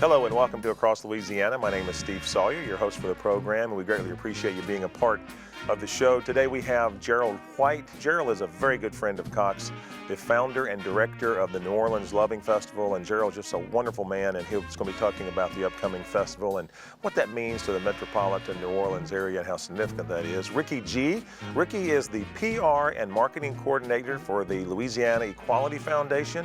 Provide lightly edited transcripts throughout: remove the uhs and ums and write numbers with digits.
Hello and welcome to Across Louisiana. My name is Steve Sawyer, your host for the program, and we greatly appreciate you being a part of the show. Today we have Jerald White. Jerald is a very good friend of Cox, the founder and director of the New Orleans Loving Festival, and Jerald's just a wonderful man, and he's going to be talking about the upcoming festival and what that means to the metropolitan New Orleans area and how significant that is. Rikki G. Rikki is the PR and marketing coordinator for the Louisiana Equality Foundation.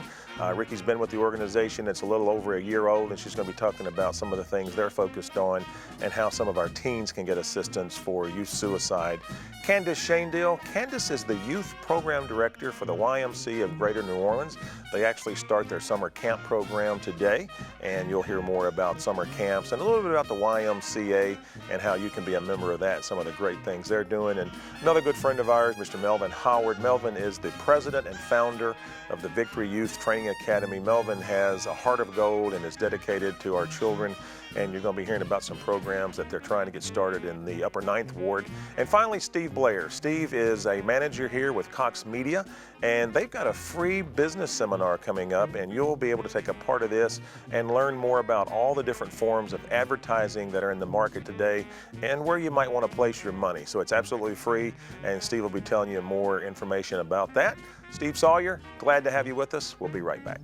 Rikki's been with the organization. It's a little over a year old, and she's going to be talking about some of the things they're focused on and how some of our teens can get assistance for youth suicide. Candace Schaedel. Candace is the youth program director for the YMCA of Greater New Orleans. They actually start their summer camp program today, and you'll hear more about summer camps and a little bit about the YMCA and how you can be a member of that, some of the great things they're doing. And another good friend of ours, Mr. Melvin Howard. Melvin is the president and founder of the Victory Youth Training Academy. Melvin has a heart of gold and is dedicated to our children, and you're going to be hearing about some programs that they're trying to get started in the Upper Ninth Ward. And finally, Steve Blair. Steve is a manager here with Cox Media, and they've got a free business seminar coming up, and you'll be able to take a part of this and learn more about all the different forms of advertising that are in the market today and where you might want to place your money. So it's absolutely free, and Steve will be telling you more information about that. Steve Sawyer, glad to have you with us. We'll be right back.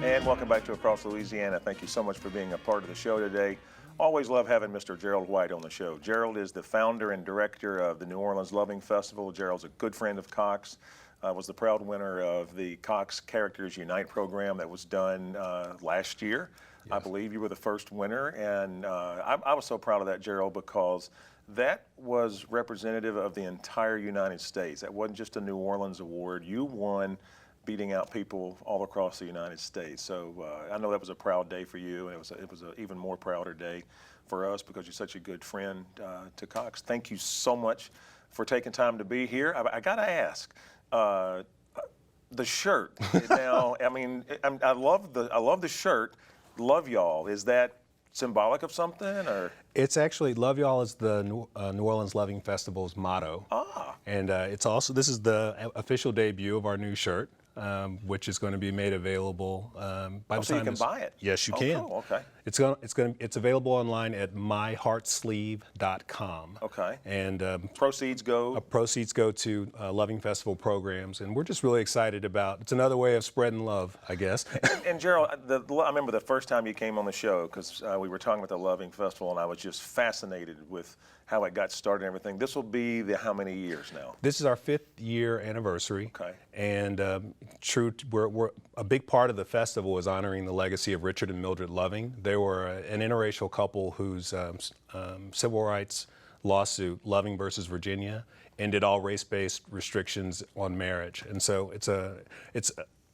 And welcome back to Across Louisiana. Thank you so much for being a part of the show today. Always love having Mr. Jerald White on the show. Jerald is the founder and director of the New Orleans Loving Festival. Jerald's a good friend of Cox. Was the proud winner of the Cox Characters Unite program that was done last year. Yes. I believe you were the first winner, and I was so proud of that, Jerald, because that was representative of the entire United States. That wasn't just a New Orleans award. You won beating out people all across the United States. So I know that was a proud day for you, and it was an even more prouder day for us because you're such a good friend to Cox. Thank you so much for taking time to be here. I got to ask, the shirt. Now, I mean, I love the shirt. Love y'all. Is that symbolic of something, or? It's actually, Love Y'all is the New Orleans Loving Festival's motto. Ah. And it's also, this is the official debut of our new shirt, which is going to be made available by the time. So you can buy it? Yes, you can. Cool. Okay. It's available online at myheartsleeve.com. Okay. And proceeds go to Loving Festival programs, and we're just really excited about. It's another way of spreading love, I guess. And Jerald, I remember the first time you came on the show because we were talking about the Loving Festival, and I was just fascinated with how it got started and everything. This will be how many years now? This is our 5th year anniversary. Okay. And we're a big part of the festival is honoring the legacy of Richard and Mildred Loving. They were an interracial couple whose civil rights lawsuit, Loving versus Virginia, ended all race-based restrictions on marriage. And so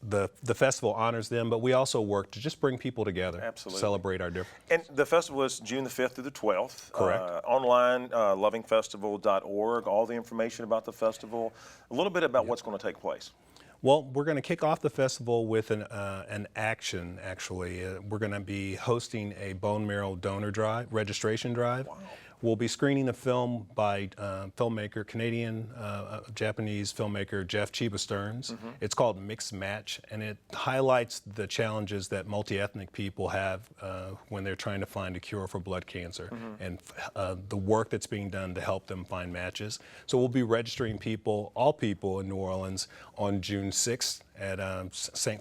the festival honors them, but we also work to just bring people together. Absolutely. Celebrate our difference. And the festival is June the 5th through the 12th. Correct. Online, lovingfestival.org, all the information about the festival, a little bit about what's going to take place. Well, we're going to kick off the festival with an action, actually. We're going to be hosting a bone marrow donor drive, registration drive. Wow. We'll be screening a film by Canadian, Japanese filmmaker Jeff Chiba Stearns. Mm-hmm. It's called Mixed Match, and it highlights the challenges that multi-ethnic people have when they're trying to find a cure for blood cancer, mm-hmm. and the work that's being done to help them find matches. So we'll be registering all people in New Orleans on June 6th at St.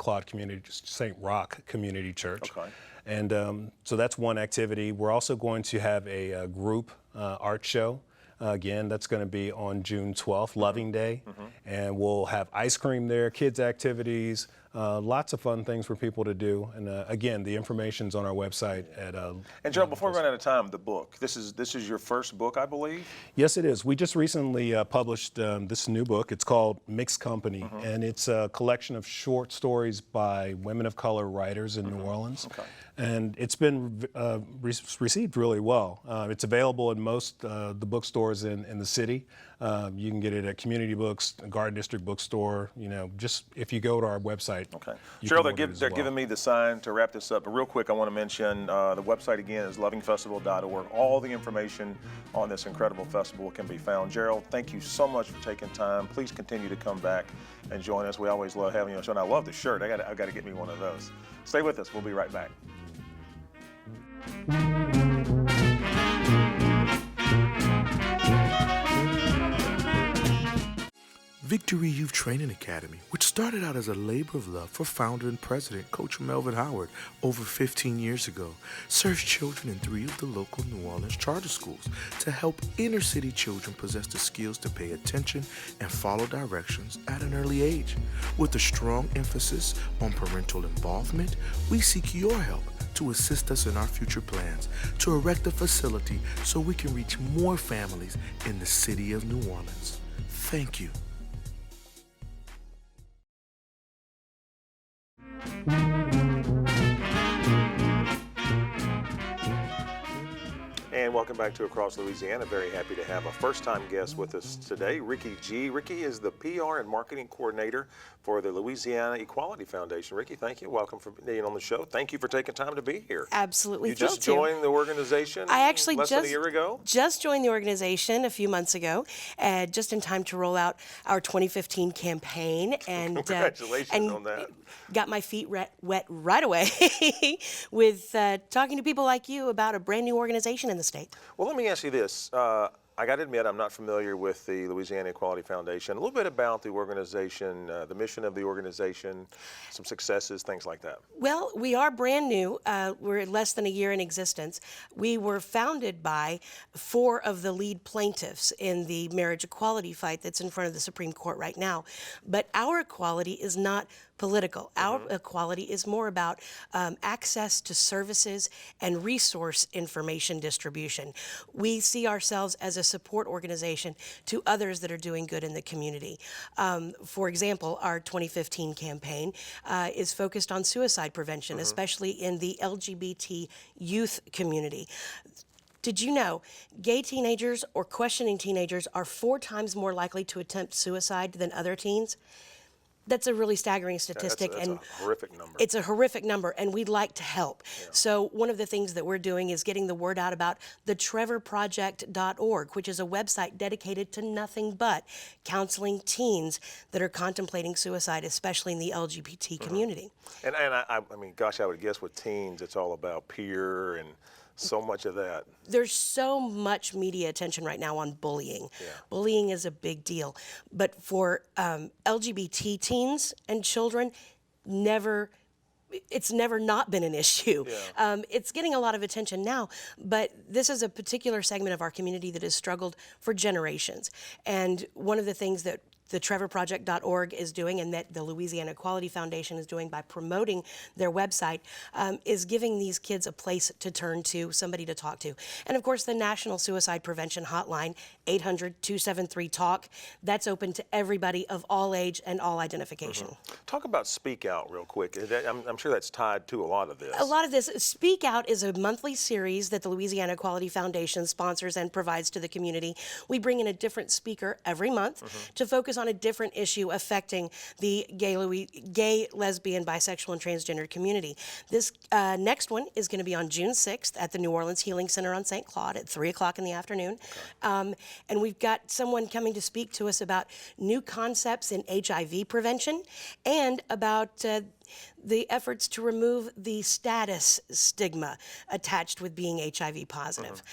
Roch Community Church. Okay. And so that's one activity. We're also going to have a group art show. Again, that's going to be on June 12th, Loving Day. Mm-hmm. And we'll have ice cream there, kids activities, lots of fun things for people to do. And again, the information's on our website at And Jerald, before we run out of time, the book. This is your first book, I believe? Yes, it is. We just recently published this new book. It's called Mixed Company, mm-hmm. and it's a collection of short stories by women of color writers in mm-hmm. New Orleans. Okay. And it's been received really well. It's available in most the bookstores in the city. You can get it at Community Books, Garden District Bookstore. You know, just if you go to our website, website. Okay. You Cheryl, can order it as they're well. giving me the sign to wrap this up, but real quick, I want to mention the website again is lovingfestival.org. All the information on this incredible festival can be found. Jerald, thank you so much for taking time. Please continue to come back and join us. We always love having you on the show, and I love the shirt. I've got to get me one of those. Stay with us. We'll be right back. Victory Youth Training Academy, which started out as a labor of love for founder and president Coach Melvin over 15 years ago, serves children in 3 of the local New Orleans charter schools to help inner city children possess the skills to pay attention and follow directions at an early age. With a strong emphasis on parental involvement, we seek your help to assist us in our future plans to erect a facility so we can reach more families in the city of New Orleans. Thank you. And welcome back to Across Louisiana. Very happy to have a first-time guest with us today, Rikki G. Rikki is the PR and marketing coordinator for the Louisiana Equality Foundation. Rikki, thank you. Welcome for being on the show. Thank you for taking time to be here. Absolutely. You just joined the organization I actually less than a year ago? Just joined the organization a few months ago, just in time to roll out our 2015 campaign. And Congratulations on that. Got my feet wet right away with talking to people like you about a brand new organization in the state. Well, let me ask you this. I got to admit, I'm not familiar with the Louisiana Equality Foundation. A little bit about the organization, the mission of the organization, some successes, things like that. Well, we are brand new. We're less than a year in existence. We were founded by 4 of the lead plaintiffs in the marriage equality fight that's in front of the Supreme Court right now. But our equality is not political. Our equality is more about access to services and resource information distribution. We see ourselves as a support organization to others that are doing good in the community. For example, our 2015 campaign is focused on suicide prevention, especially in the LGBT youth community. Did you know gay teenagers or questioning teenagers are 4 times more likely to attempt suicide than other teens? That's a really staggering statistic. That's a horrific number. It's a horrific number, and we'd like to help. Yeah. So one of the things that we're doing is getting the word out about the trevorproject.org, which is a website dedicated to nothing but counseling teens that are contemplating suicide, especially in the LGBT community. And I mean, gosh, I would guess with teens, it's all about peer and so much of that. There's so much media attention right now on bullying. Yeah. Bullying is a big deal. But for LGBT teens and children, it's never not been an issue. Yeah. It's getting a lot of attention now, but this is a particular segment of our community that has struggled for generations. And one of the things that the trevorproject.org is doing and that the Louisiana Equality Foundation is doing by promoting their website is giving these kids a place to turn to, somebody to talk to. And of course, the National Suicide Prevention Hotline, 800-273-TALK, that's open to everybody of all age and all identification. Talk about Speak Out real quick. I'm sure that's tied to a lot of this. A lot of this. Speak Out is a monthly series that the Louisiana Equality Foundation sponsors and provides to the community. We bring in a different speaker every month to focus on a different issue affecting the gay, lesbian, bisexual, and transgender community. This next one is going to be on June 6th at the New Orleans Healing Center on St. Claude at 3 o'clock in the afternoon. Okay. And we've got someone coming to speak to us about new concepts in HIV prevention and about the efforts to remove the status stigma attached with being HIV positive.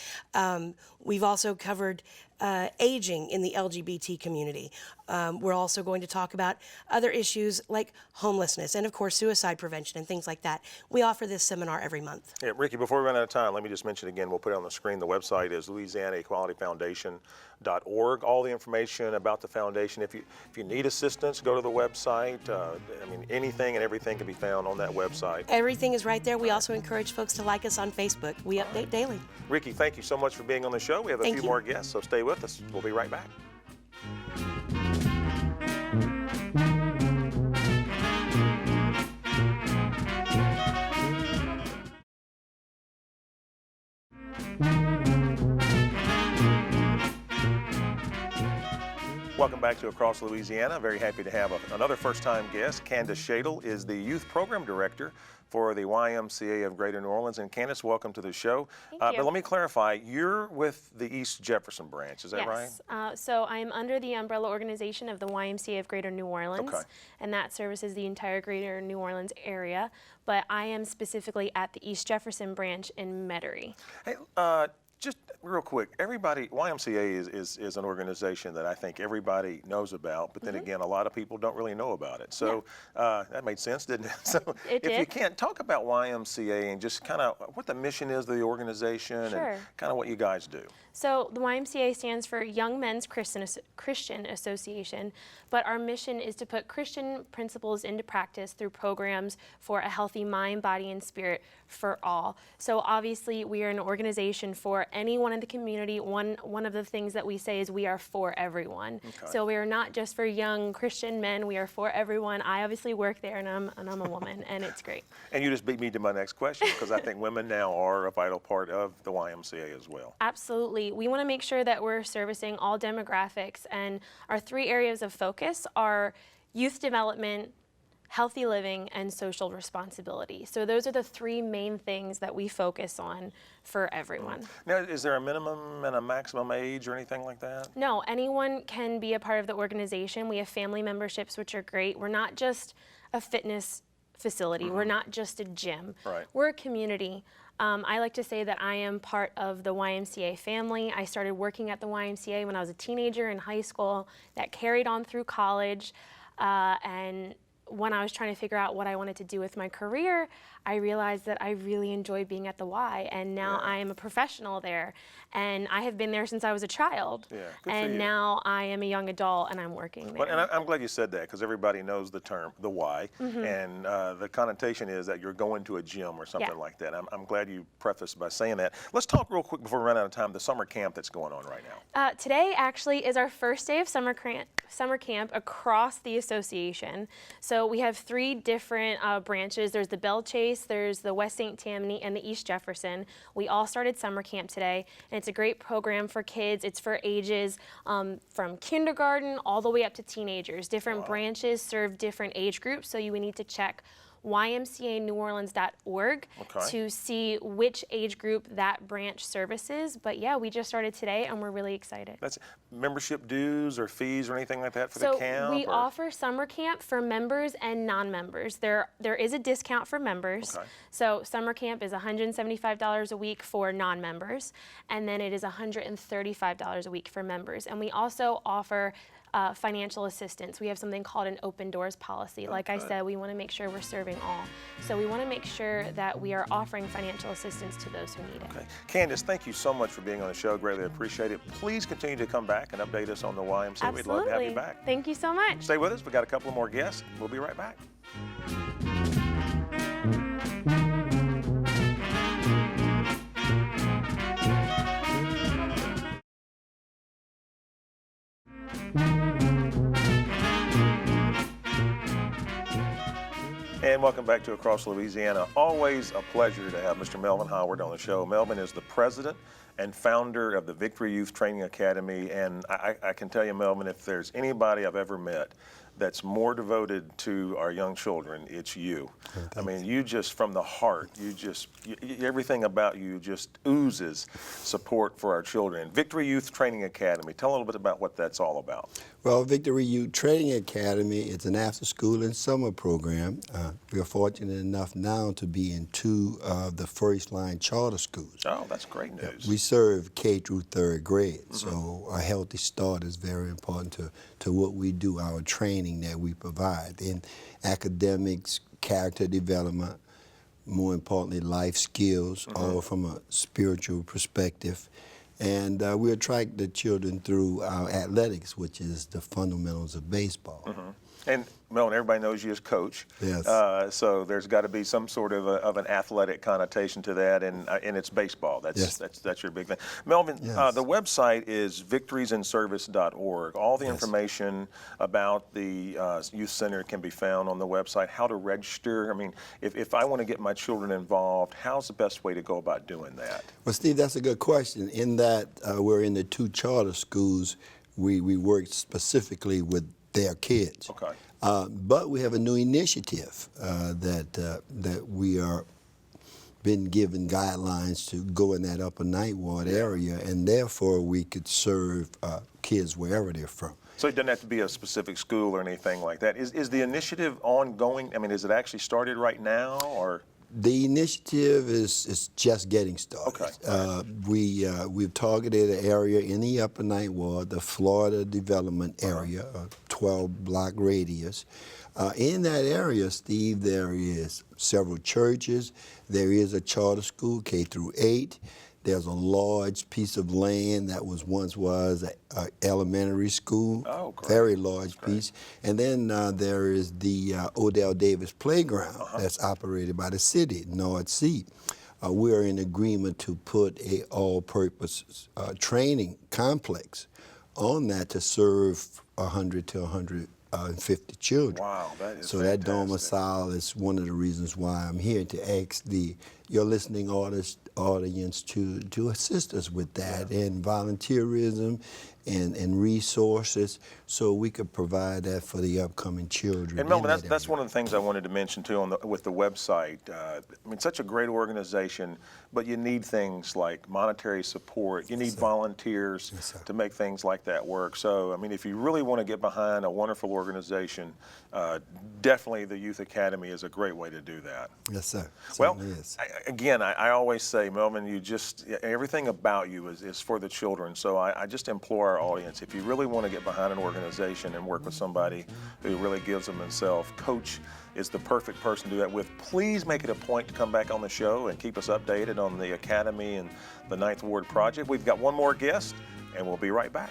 We've also covered aging in the LGBT community. We're also going to talk about other issues like homelessness and, of course, suicide prevention and things like that. We offer this seminar every month. Yeah, Rikki, before we run out of time, let me just mention again, we'll put it on the screen. The website is LouisianaEqualityFoundation.org. All the information about the foundation. If you need assistance, go to the website. I mean, anything and everything can be found on that website. Everything is right there. We also encourage folks to like us on Facebook. We update daily. Rikki, thank you so much for being on the show. We have a few more guests, so stay with us. We'll be right back. Welcome back to Across Louisiana. Very happy to have another first-time guest. Candace Schaedel is the Youth Program Director for the YMCA of Greater New Orleans. And Candace, welcome to the show. Thank you. But let me clarify, you're with the East Jefferson branch, is that right? Yes. So I'm under the umbrella organization of the YMCA of Greater New Orleans, Okay. and that services the entire Greater New Orleans area. But I am specifically at the East Jefferson branch in Metairie. Hey, just real quick, everybody, YMCA is an organization that I think everybody knows about, but then again, a lot of people don't really know about it. So that made sense, didn't it? So It if you did. can't talk about YMCA and just kind of what the mission is of the organization Sure. and kind of what you guys do. So the YMCA stands for Young Men's Christian Association, but our mission is to put Christian principles into practice through programs for a healthy mind, body, and spirit for all. So obviously we are an organization for anyone in the community. One of the things that we say is we are for everyone. Okay. So we are not just for young Christian men, we are for everyone. I obviously work there and I'm a woman and it's great. And you just beat me to my next question because I think women now are a vital part of the YMCA as well. Absolutely. We want to make sure that we're servicing all demographics, and our 3 areas of focus are youth development, healthy living, and social responsibility. So those are the 3 main things that we focus on for everyone. Now, is there a minimum and a maximum age or anything like that? No, anyone can be a part of the organization. We have family memberships, which are great. We're not just a fitness facility. We're not just a gym. Right. We're a community. I like to say that I am part of the YMCA family. I started working at the YMCA when I was a teenager in high school. That carried on through college. And when I was trying to figure out what I wanted to do with my career, I realized that I really enjoyed being at the Y, and now I am a professional there. And I have been there since I was a child. Yeah, good for and you. now I am a young adult and I'm working there. Well, and I'm glad you said that because everybody knows the term, the Y, and the connotation is that you're going to a gym or something Yeah. like that. I'm glad you prefaced by saying that. Let's talk real quick before we run out of time, the summer camp that's going on right now. Today actually is our first day of summer camp across the association. So we have 3 different branches. There's the Belle Chase, there's the West St. Tammany, and the East Jefferson. We all started summer camp today, and it's a great program for kids. It's for ages from kindergarten all the way up to teenagers. Different branches serve different age groups, so you would need to check ymcaneworleans.org Okay. to see which age group that branch services. But yeah, we just started today and we're really excited. That's membership dues or fees or anything like that for So the camp? we or? offer summer camp for members and non-members. There is a discount for members. Okay. So summer camp is $175 a week for non-members, and then it is $135 a week for members. And we also offer financial assistance. We have something called an open doors policy. Like I said, we want to make sure we're serving all. So we want to make sure that we are offering financial assistance to those who need it. Okay. Candace, thank you so much for being on the show. Greatly appreciate it. Please continue to come back and update us on the YMCA. Absolutely. We'd love to have you back. Thank you so much. Stay with us. We got a couple more guests. We'll be right back. And welcome back to Across Louisiana. Always a pleasure to have Mr. Melvin Howard on the show. Melvin is the president and founder of the Victory Youth Training Academy. And I can tell you, Melvin, if there's anybody I've ever met that's more devoted to our young children, it's you. I mean, you just, from the heart, everything about you just oozes support for our children. Victory Youth Training Academy, tell a little bit about what that's all about. Well, Victory Youth Training Academy is an after-school and summer program. We are fortunate enough now to be in 2 of the first-line charter schools. Oh, that's great news. We serve K through 3rd grade, so a healthy start is very important to what we do, our training that we provide in academics, character development, more importantly, life skills, all from a spiritual perspective. And we attract the children through our athletics, which is the fundamentals of baseball. And Melvin, everybody knows you as coach. Yes. So there's got to be some sort of an athletic connotation to that, and it's baseball. That's your big thing. Melvin, Yes. the website is victoriesinservice.org. All the information about the youth center can be found on the website. How to register. I mean, if I want to get my children involved, how's the best way to go about doing that? Well, Steve, that's a good question. In that we're in the 2 charter schools, we work specifically with their kids. Okay. But we have a new initiative that we are been given guidelines to go in that upper Ninth Ward area, and therefore we could serve kids wherever they're from. So it doesn't have to be a specific school or anything like that. Is the initiative ongoing? I mean, is it actually started right now, or? The initiative is just getting started. Okay. We've targeted an area in the Upper Ninth Ward, the Florida Development Area, a 12-block radius. In that area, Steve, there is several churches. There is a charter school, K through 8. There's a large piece of land that once was an elementary school. Oh, great. Very large piece. And then there is the Odell Davis Playground that's operated by the city, North Sea. We are in agreement to put a all-purpose training complex on that to serve 100 to 150 children. Wow, that is so fantastic. that domicile is one of the reasons why I'm here, to ask your listening audience to assist us with that, and volunteerism and resources, so we could provide that for the upcoming children. And Melvin, that's one of the things I wanted to mention too with the website. I mean, such a great organization, but you need things like monetary support. You need volunteers to make things like that work. So, I mean, if you really want to get behind a wonderful organization, definitely the Youth Academy is a great way to do that. Yes, sir. Well, Is. I always say, Melvin, everything about you is for the children. So I just implore our audience, if you really want to get behind an organization and work with somebody who really gives them themselves, Coach is the perfect person to do that with. Please make it a point to come back on the show and keep us updated on the Academy and the Ninth Ward project. We've got one more guest, and we'll be right back.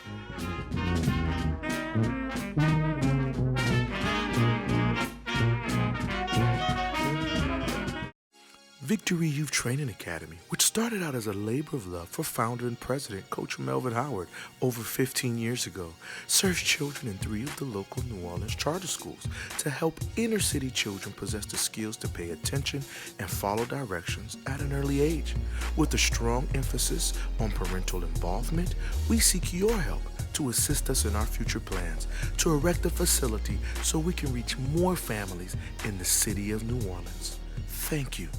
Victory Youth Training Academy, which started out as a labor of love for founder and president, Coach Melvin Howard, over 15 years ago, serves children in 3 of the local New Orleans charter schools to help inner city children possess the skills to pay attention and follow directions at an early age. With a strong emphasis on parental involvement, we seek your help to assist us in our future plans to erect a facility so we can reach more families in the city of New Orleans. Thank you.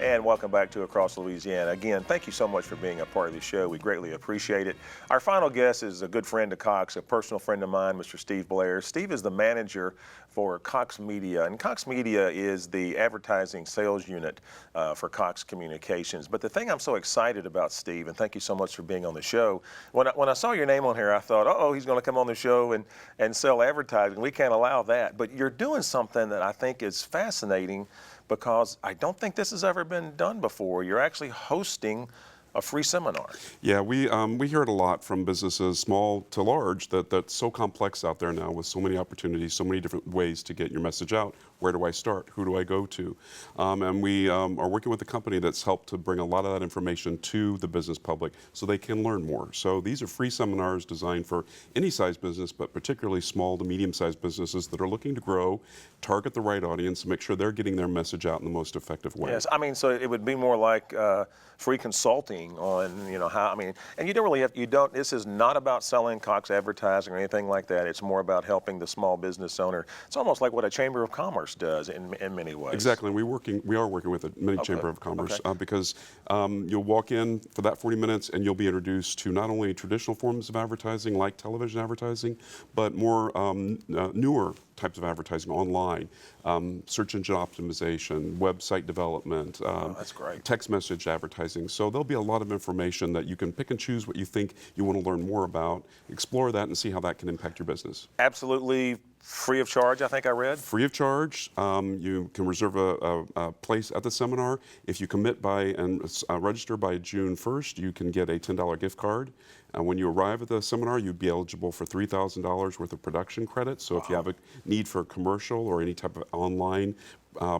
And welcome back to Across Louisiana. Again, thank you so much for being a part of the show. We greatly appreciate it. Our final guest is a good friend of Cox, a personal friend of mine, Mr. Steve Blair. Steve is the manager for Cox Media, and Cox Media is the advertising sales unit for Cox Communications. But the thing I'm so excited about, Steve, and thank you so much for being on the show, when I saw your name on here, I thought, uh-oh, he's going to come on the show and sell advertising. We can't allow that. But you're doing something that I think is fascinating, because I don't think this has ever been done before. You're actually hosting a free seminar. Yeah, we hear it a lot from businesses, small to large, that's so complex out there now with so many opportunities, so many different ways to get your message out. Where do I start? Who do I go to? And we are working with a company that's helped to bring a lot of that information to the business public so they can learn more. So these are free seminars designed for any size business, but particularly small to medium-sized businesses that are looking to grow, target the right audience, and make sure they're getting their message out in the most effective way. Yes, I mean, so it would be more like free consulting on, how, and you don't really have, this is not about selling Cox advertising or anything like that. It's more about helping the small business owner. It's almost like what a Chamber of Commerce does in many ways. Exactly, and we are working with many Chamber of Commerce because you'll walk in for that 40 minutes and you'll be introduced to not only traditional forms of advertising like television advertising, but more newer types of advertising online, search engine optimization, website development, that's great. Text message advertising. So there'll be a lot of information that you can pick and choose what you think you want to learn more about, explore that, and see how that can impact your business. Absolutely free of charge, I think I read. Free of charge. You can reserve a place at the seminar. If you commit and register by June 1st, you can get a $10 gift card. When you arrive at the seminar, you'd be eligible for $3,000 worth of production credits. So if you have a need for a commercial or any type of online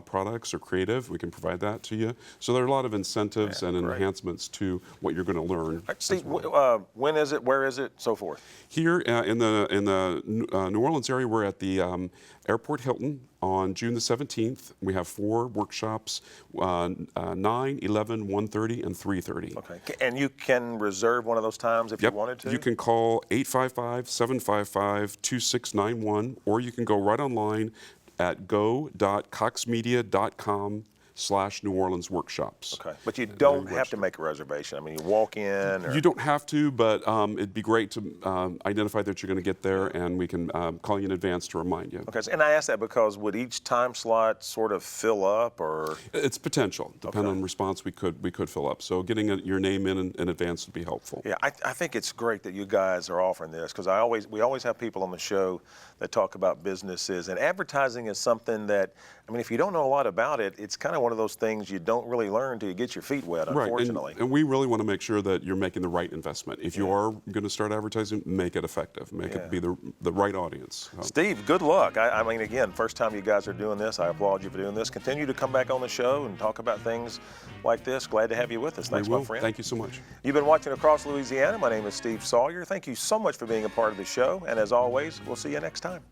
products or creative, we can provide that to you. So there are a lot of incentives and enhancements to what you're going to learn. Steve, when is it, where is it, so forth? Here in the New Orleans area, we're at the Airport Hilton on June the 17th. We have 4 workshops, 9, 11, 1:30, and 3:30. Okay. And you can reserve one of those times if you wanted to? You can call 855-755-2691, or you can go right online at go.coxmedia.com/New Orleans workshops. Okay. But you don't have to make a reservation. I mean, you walk in. Or... You don't have to, but it'd be great to identify that you're going to get there, and we can call you in advance to remind you. Okay. And I ask that because would each time slot sort of fill up, or? It's potential. Depending on response, we could fill up. So getting your name in advance would be helpful. Yeah, I think it's great that you guys are offering this, because we always have people on the show that talk about businesses, and advertising is something that, I mean, if you don't know a lot about it, it's kind of one of those things you don't really learn till you get your feet wet, unfortunately. Right, and we really want to make sure that you're making the right investment. If you are going to start advertising, make it effective. Make it be the right audience. Steve, good luck. I mean, again, first time you guys are doing this. I applaud you for doing this. Continue to come back on the show and talk about things like this. Glad to have you with us. Thanks, my friend. Thank you so much. You've been watching Across Louisiana. My name is Steve Sawyer. Thank you so much for being a part of the show. And as always, we'll see you next time.